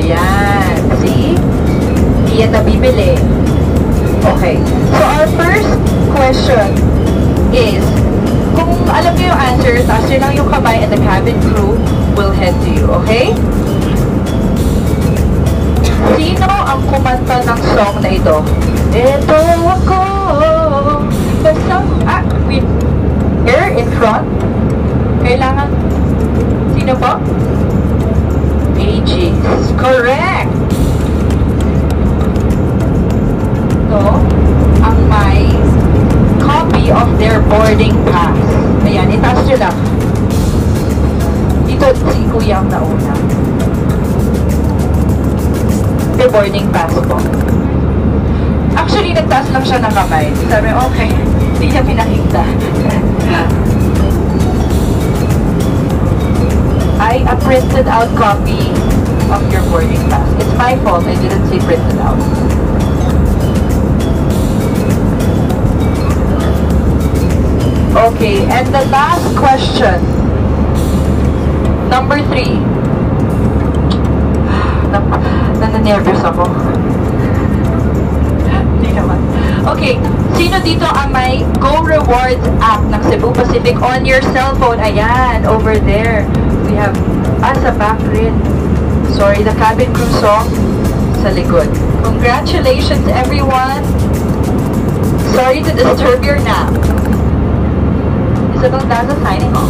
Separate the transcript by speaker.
Speaker 1: Ayan. See? Hindi yan nabibili. Okay. So, our first question is, kung alam niyo yung answer, taas nyo lang yung kamay and the cabin crew will head to you. Okay? Sino ang kumanta ng song na ito? Ito ako. With air in front. Kailangan. Sino po? Aegis. Correct. So, ang may copy of their boarding pass. Ayan, itaas nyo lang. Dito si Kuya ang nauna. May boarding pass po. Actually, nagtaas lang siya ng kamay. Sabi, okay. Hindi niya pinakita. A printed out copy of your boarding pass. It's my fault. I didn't say printed out. Okay, and the last question. Number 3. Nananervous ako. Hindi naman. Okay, sino dito ang may Go Rewards app ng Cebu Pacific on your cellphone? Ayan, over there. We have, sa back rin. Sorry, the cabin crew song sa likod. Congratulations, everyone. Sorry to disturb your nap. Isabel Daza signing off.